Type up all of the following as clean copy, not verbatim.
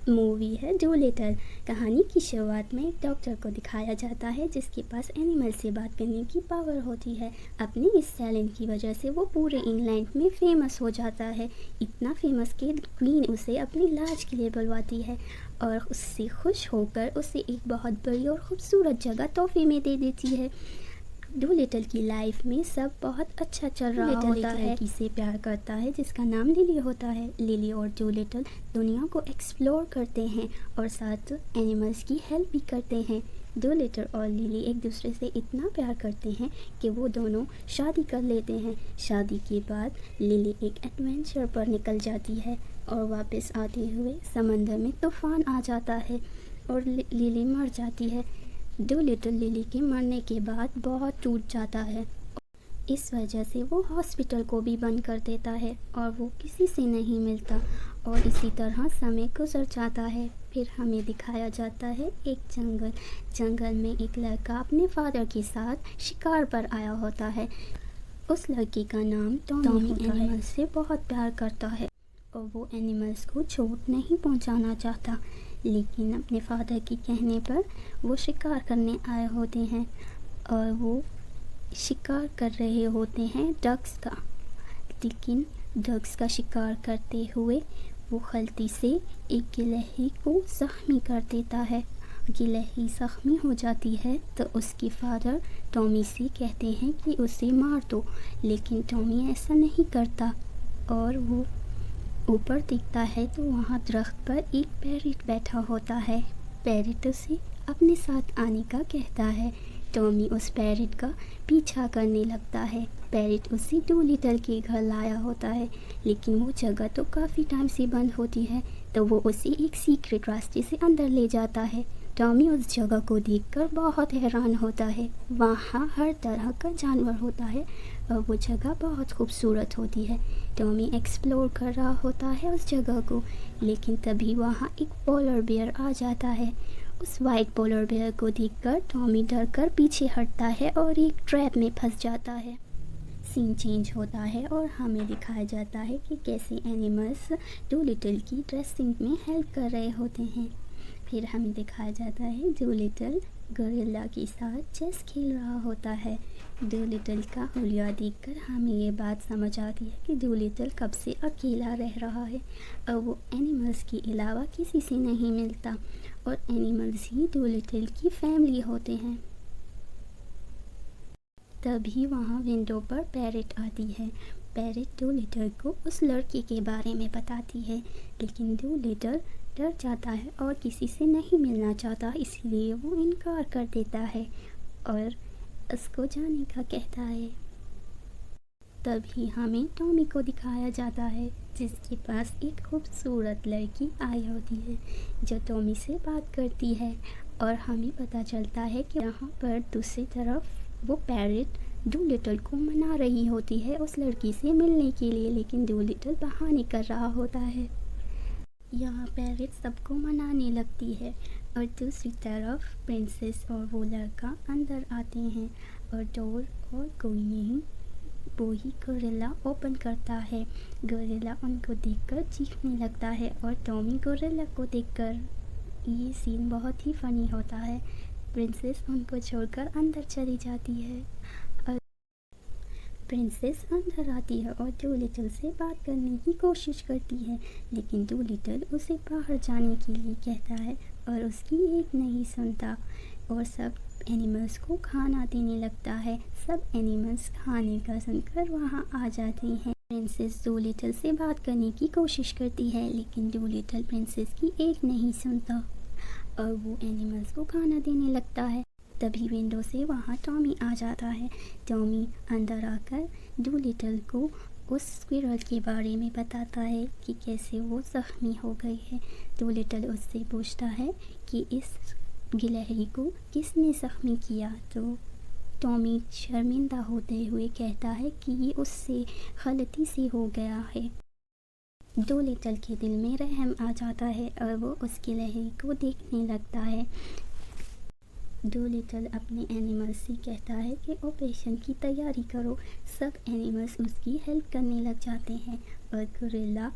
Movie है Dolittle. कहानी की शुरुआत में एक डॉक्टर को दिखाया जाता है जिसके पास एनिमल से बात करने की पावर होती है। अपने इस टैलेंट की वजह से वो पूरे इंग्लैंड में फेमस हो जाता है, इतना फेमस कि क्वीन उसे अपने इलाज के लिए बुलवाती है और उससे खुश होकर उसे एक बहुत बड़ी और ख़ूबसूरत जगह तोहफे में दे देती है। डूलिटल की लाइफ में सब बहुत अच्छा चल रहा होता है। लड़की से प्यार करता है जिसका नाम लिली होता है। लिली और डूलिटल दुनिया को एक्सप्लोर करते हैं और साथ एनिमल्स की हेल्प भी करते हैं। डूलिटल और लिली एक दूसरे से इतना प्यार करते हैं कि वो दोनों शादी कर लेते हैं। शादी के बाद लिली एक एडवेंचर पर निकल जाती है और वापस आते हुए समंदर में तूफान आ जाता है और लिली मर जाती है। डूलिटल लिली के मरने के बाद बहुत टूट जाता है। इस वजह से वो हॉस्पिटल को भी बंद कर देता है और वो किसी से नहीं मिलता और इसी तरह समय गुजर जाता है। फिर हमें दिखाया जाता है एक जंगल में एक लड़का अपने फादर के साथ शिकार पर आया होता है। उस लड़के का नाम टॉमी एनिमल्स से बहुत प्यार करता है और वो एनिमल्स को चोट नहीं पहुंचाना चाहता, लेकिन अपने फादर के कहने पर वो शिकार करने आए होते हैं और वो शिकार कर रहे होते हैं डक्स का। लेकिन डक्स का शिकार करते हुए वो गलती से एक गिलहरी को ज़ख्मी कर देता है। गिलहरी ज़ख्मी हो जाती है तो उसके फादर टॉमी से कहते हैं कि उसे मार दो, लेकिन टॉमी ऐसा नहीं करता और वो ऊपर दिखता है तो वहाँ दरख्त पर एक पैरेट बैठा होता है। पैरेट उसे अपने साथ आने का कहता है। टॉमी उस पैरेट का पीछा करने लगता है। पैरेट उसे डूलिटल के घर लाया होता है, लेकिन वो जगह तो काफ़ी टाइम से बंद होती है, तो वो उसे एक सीक्रेट रास्ते से अंदर ले जाता है। टॉमी उस जगह को देखकर बहुत हैरान होता है। वहाँ हर तरह का जानवर होता है और वो जगह बहुत खूबसूरत होती है। टॉमी एक्सप्लोर कर रहा होता है उस जगह को, लेकिन तभी वहाँ एक पोलर बेयर आ जाता है। उस वाइट पोलर बेयर को देखकर टॉमी डरकर पीछे हटता है और एक ट्रैप में फंस जाता है। सीन चेंज होता है और हमें दिखाया जाता है कि कैसे एनिमल्स डूलिटल की ड्रेसिंग में हेल्प कर रहे होते हैं। फिर हमें दिखाया जाता है डूलिटल गोरिल्ला के साथ चेस खेल रहा होता है। डूलिटल का हुलिया देखकर हमें ये बात समझ आती है कि डूलिटल कब से अकेला रह रहा है और वो एनिमल्स के अलावा किसी से नहीं मिलता और एनिमल्स ही डूलिटल की फैमिली होते हैं। तभी वहाँ विंडो पर पैरेट आती है। पैरेट डूलिटल को उस लड़के के बारे में बताती है, लेकिन डूलिटल डर जाता है और किसी से नहीं मिलना चाहता, इसलिए वो इनकार कर देता है और उसको जाने का कहता है। तभी हमें टॉमी को दिखाया जाता है जिसके पास एक खूबसूरत लड़की आई होती है जो टॉमी से बात करती है और हमें पता चलता है कि यहाँ पर दूसरी तरफ वो पैरेट डूलिटल को मना रही होती है उस लड़की से मिलने के लिए, लेकिन डूलिटल बहाने कर रहा होता है। यहाँ पैरेट सबको मनाने लगती है और दूसरी तरफ प्रिंसेस और वो लड़का अंदर आते हैं और डोर और कोई नहीं, वो ही गोरिल्ला ओपन करता है। गोरिल्ला उनको देखकर चीखने लगता है और टॉमी गोरिल्ला को देखकर, ये सीन बहुत ही फनी होता है। प्रिंसेस उनको छोड़कर अंदर चली जाती है और प्रिंसेस अंदर आती है और डूलिटल से बात करने की कोशिश करती है, लेकिन डूलिटल उसे बाहर जाने के लिए कहता है और उसकी एक नहीं सुनता और सब एनिमल्स को खाना देने लगता है। सब एनिमल्स खाने का सुनकर वहाँ आ जाते हैं। प्रिंसेस डूलिटल से बात करने की कोशिश करती है, लेकिन डूलिटल प्रिंसेस की एक नहीं सुनता और वो एनिमल्स को खाना देने लगता है। तभी विंडो से वहाँ टॉमी आ जाता है। टॉमी अंदर आकर डूलिटल को उस स्क्विरल के बारे में बताता है कि कैसे वो ज़ख्मी हो गई है। डूलिटल उससे पूछता है कि इस गिलहरी को किसने ज़ख्मी किया, तो टॉमी शर्मिंदा होते हुए कहता है कि ये उससे गलती से हो गया है। डूलिटल के दिल में रहम आ जाता है और वो उस गिलहरी को देखने लगता है। डूलिटल अपने एनिमल्स से कहता है कि ऑपरेशन की तैयारी करो। सब एनिमल्स उसकी हेल्प करने लग जाते हैं और गोरिल्ला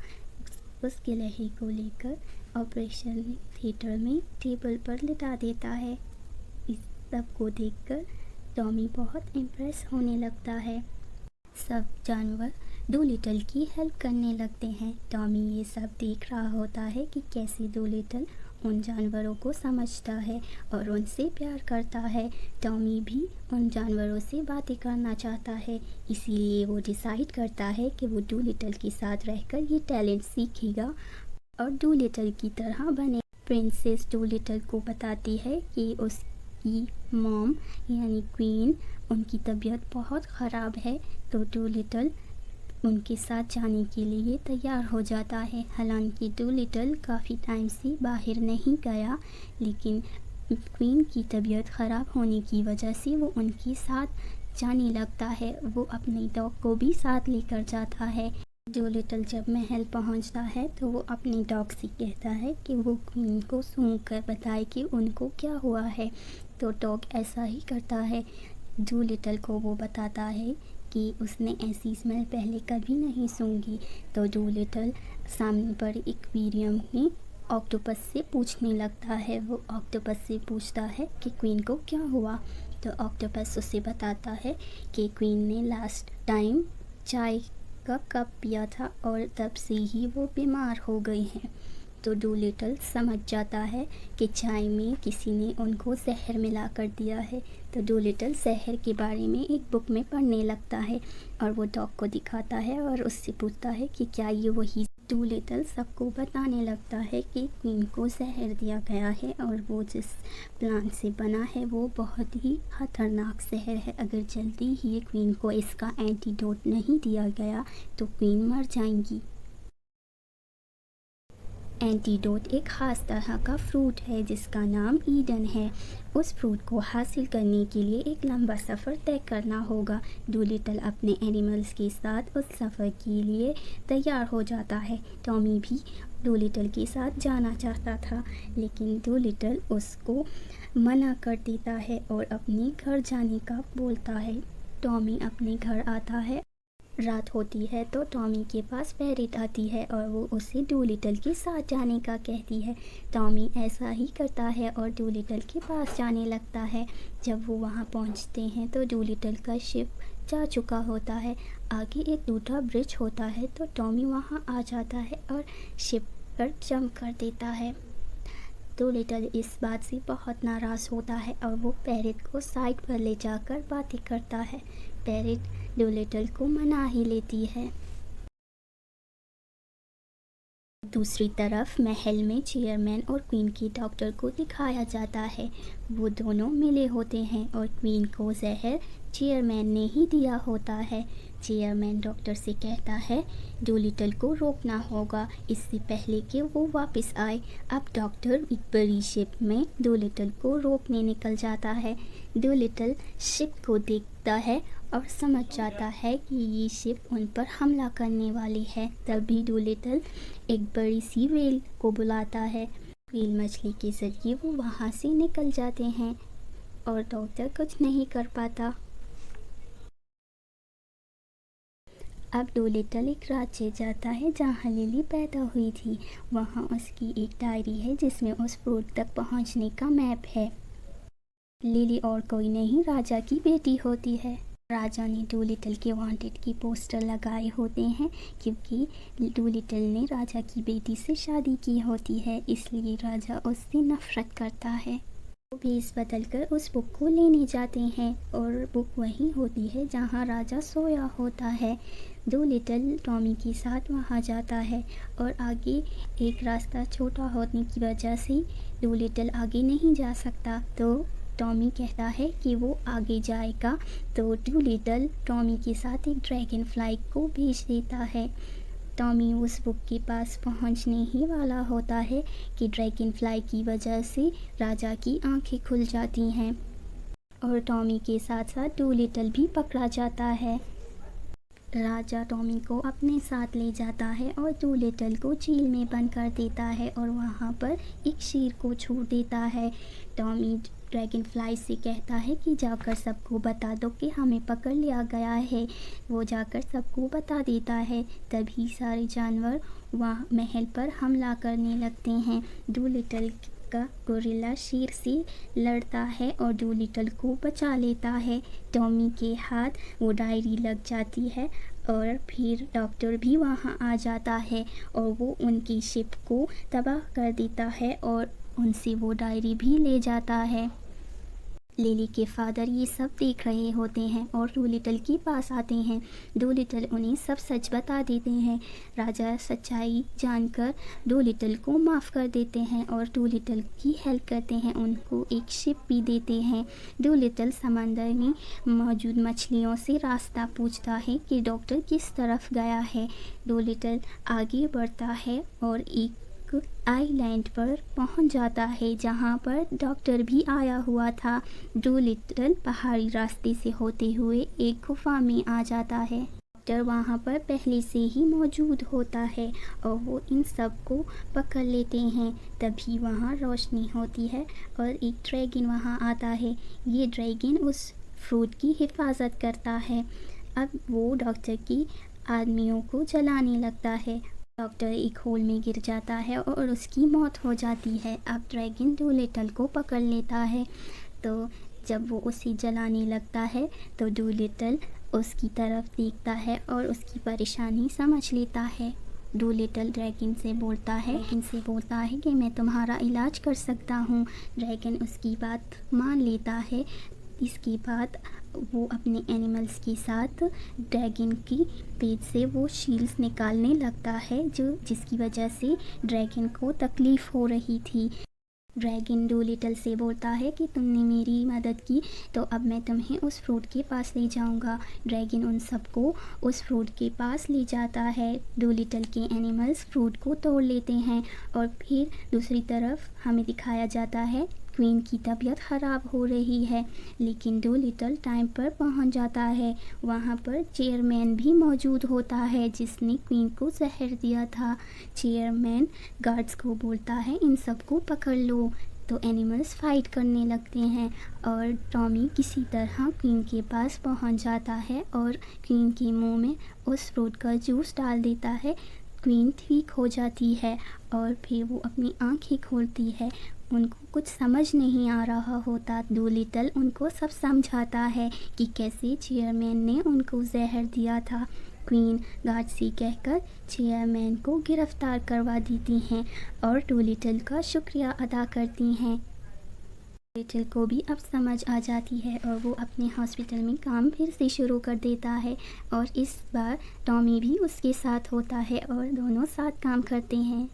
उस गिलहरी को लेकर ऑपरेशन थिएटर में टेबल पर लिटा देता है। इस सब को देखकर टॉमी बहुत इम्प्रेस होने लगता है। सब जानवर डूलिटल की हेल्प करने लगते हैं। टॉमी ये सब देख रहा होता है कि कैसे डूलिटल उन जानवरों को समझता है और उनसे प्यार करता है। टॉमी भी उन जानवरों से बातें करना चाहता है, इसीलिए वो डिसाइड करता है कि वो डूलिटल के साथ रहकर ये टैलेंट सीखेगा और डूलिटल की तरह बने। प्रिंसेस डूलिटल को बताती है कि उसकी मॉम यानी क्वीन, उनकी तबीयत बहुत ख़राब है, तो डूलिटल उनके साथ जाने के लिए तैयार हो जाता है। हालांकि डूलिटल काफ़ी टाइम से बाहर नहीं गया, लेकिन क्वीन की तबीयत ख़राब होने की वजह से वो उनके साथ जाने लगता है। वो अपने डॉग को भी साथ लेकर जाता है। डूलिटल जब महल पहुंचता है तो वो अपने डॉग से कहता है कि वो क्वीन को सूंघ कर बताए कि उनको क्या हुआ है, तो डॉग ऐसा ही करता है। डूलिटल को वो बताता है कि उसने ऐसी स्मेल पहले कभी नहीं सूंघी, तो डूलिटल सामने पर एक्वेरियम में ऑक्टोपस से पूछने लगता है। वो ऑक्टोपस से पूछता है कि क्वीन को क्या हुआ, तो ऑक्टोपस उसे बताता है कि क्वीन ने लास्ट टाइम चाय का कप पिया था और तब से ही वो बीमार हो गई हैं। तो डूलिटल समझ जाता है कि चाय में किसी ने उनको जहर मिला कर दिया है। तो डूलिटल जहर के बारे में एक बुक में पढ़ने लगता है और वो डॉग को दिखाता है और उससे पूछता है कि क्या ये वही। डूलिटल सबको बताने लगता है कि क्वीन को जहर दिया गया है और वो जिस प्लांट से बना है वो बहुत ही खतरनाक जहर है। अगर जल्दी ही क्वीन को इसका एंटीडोट नहीं दिया गया तो क्वीन मर जाएंगी। एंटीडोट एक ख़ास तरह का फ्रूट है जिसका नाम ईडन है। उस फ्रूट को हासिल करने के लिए एक लंबा सफ़र तय करना होगा। डूलिटल अपने एनिमल्स के साथ उस सफ़र के लिए तैयार हो जाता है। टॉमी भी डूलिटल के साथ जाना चाहता था, लेकिन डूलिटल उसको मना कर देता है और अपने घर जाने का बोलता है। टॉमी अपने घर आता है। रात होती है तो टॉमी के पास पैरेट आती है और वो उसे डूलिटल के साथ जाने का कहती है। टॉमी ऐसा ही करता है और डूलिटल के पास जाने लगता है। जब वो वहाँ पहुँचते हैं तो डूलिटल का शिप जा चुका होता है। आगे एक दूसरा ब्रिज होता है तो टॉमी वहाँ आ जाता है और शिप पर जंप कर देता है। डूलिटल इस बात से बहुत नाराज़ होता है और वो पैरेट को साइड पर ले जाकर बातें करता है। पैरेट डूलिटल को मना ही लेती है। दूसरी तरफ महल में चेयरमैन और क्वीन की डॉक्टर को दिखाया जाता है। वो दोनों मिले होते हैं और क्वीन को जहर चेयरमैन ने ही दिया होता है। चेयरमैन डॉक्टर से कहता है डूलिटल को रोकना होगा इससे पहले कि वो वापस आए। अब डॉक्टर एक बड़ी शिप में डूलिटल को रोकने निकल जाता है। डूलिटल शिप को देखता है और समझ जाता है कि ये शिप उन पर हमला करने वाली है। तभी डूलिटल एक बड़ी सी व्हेल को बुलाता है। व्हेल मछली के जरिए वो वहाँ से निकल जाते हैं और डॉक्टर कुछ नहीं कर पाता। अब डूलिटल एक राज्य जाता है जहाँ लिली पैदा हुई थी। वहाँ उसकी एक डायरी है जिसमें उस फ्रूट तक पहुँचने का मैप है। लिली और कोई नहीं, राजा की बेटी होती है। राजा ने डूलिटल के वांटेड की पोस्टर लगाए होते हैं क्योंकि डूलिटल ने राजा की बेटी से शादी की होती है, इसलिए राजा उससे नफरत करता है। वो भेस बदलकर उस बुक को लेने जाते हैं और बुक वही होती है जहाँ राजा सोया होता है। डूलिटल टॉमी के साथ वहाँ जाता है और आगे एक रास्ता छोटा होने की वजह से डूलिटल आगे नहीं जा सकता, तो टॉमी कहता है कि वो आगे जाएगा। तो डूलिटल टॉमी के साथ एक ड्रैगन फ्लाई को भेज देता है। टॉमी उस बुक के पास पहुंचने ही वाला होता है कि ड्रैगन फ्लाई की वजह से राजा की आंखें खुल जाती हैं और टॉमी के साथ साथ डूलिटल भी पकड़ा जाता है। राजा टॉमी को अपने साथ ले जाता है और डूलिटल को जेल में बंद कर देता है और वहाँ पर एक शेर को छोड़ देता है। टॉमी ड्रैगन फ्लाई से कहता है कि जाकर सबको बता दो कि हमें पकड़ लिया गया है। वो जाकर सबको बता देता है। तभी सारे जानवर वहाँ महल पर हमला करने लगते हैं। डूलिटल का गोरिल्ला शेर से लड़ता है और डूलिटल को बचा लेता है। टॉमी के हाथ वो डायरी लग जाती है और फिर डॉक्टर भी वहाँ आ जाता है और वो उनकी शिप को तबाह कर देता है और उनसे वो डायरी भी ले जाता है। लिली के फादर ये सब देख रहे होते हैं और डूलिटल के पास आते हैं। डूलिटल उन्हें सब सच बता देते हैं। राजा सच्चाई जानकर डूलिटल को माफ़ कर देते हैं और डूलिटल की हेल्प करते हैं। उनको एक शिप भी देते हैं। डूलिटल समंदर में मौजूद मछलियों से रास्ता पूछता है कि डॉक्टर किस तरफ गया है। डूलिटल आगे बढ़ता है और एक आइलैंड पर पहुंच जाता है जहां पर डॉक्टर भी आया हुआ था। डूलिटल पहाड़ी रास्ते से होते हुए एक गुफा में आ जाता है। डॉक्टर वहां पर पहले से ही मौजूद होता है और वो इन सब को पकड़ लेते हैं। तभी वहां रोशनी होती है और एक ड्रैगन वहां आता है। ये ड्रैगन उस फ्रूट की हिफाजत करता है। अब वो डॉक्टर की आदमियों को जलाने लगता है। डॉक्टर एक होल में गिर जाता है और उसकी मौत हो जाती है। अब ड्रैगन डूलिटल को पकड़ लेता है। तो जब वो उसे जलाने लगता है तो डूलिटल उसकी तरफ देखता है और उसकी परेशानी समझ लेता है। डूलिटल ड्रैगन से बोलता है कि मैं तुम्हारा इलाज कर सकता हूँ। ड्रैगन उसकी बात मान लेता है। इसके बाद वो अपने एनिमल्स के साथ ड्रैगन की पेट से वो शील्स निकालने लगता है जिसकी वजह से ड्रैगन को तकलीफ़ हो रही थी। ड्रैगन डूलिटल से बोलता है कि तुमने मेरी मदद की तो अब मैं तुम्हें उस फ्रूट के पास ले जाऊंगा। ड्रैगन उन सबको उस फ्रूट के पास ले जाता है। डूलिटल के एनिमल्स फ्रूट को तोड़ लेते हैं और फिर दूसरी तरफ हमें दिखाया जाता है क्वीन की तबीयत ख़राब हो रही है, लेकिन डूलिटल टाइम पर पहुंच जाता है। वहां पर चेयरमैन भी मौजूद होता है जिसने क्वीन को जहर दिया था। चेयरमैन गार्ड्स को बोलता है इन सबको पकड़ लो। तो एनिमल्स फाइट करने लगते हैं और टॉमी किसी तरह क्वीन के पास पहुंच जाता है और क्वीन के मुंह में उस फ्रूट का जूस डाल देता है। क्वीन ठीक हो जाती है और फिर वो अपनी आंखें खोलती है। उनको कुछ समझ नहीं आ रहा होता। डूलिटल उनको सब समझाता है कि कैसे चेयरमैन ने उनको जहर दिया था। क्वीन गार्ड से कहकर चेयरमैन को गिरफ्तार करवा देती हैं और डूलिटल का शुक्रिया अदा करती हैं। डूलिटल को भी अब समझ आ जाती है और वो अपने हॉस्पिटल में काम फिर से शुरू कर देता है और इस बार टॉमी भी उसके साथ होता है और दोनों साथ काम करते हैं।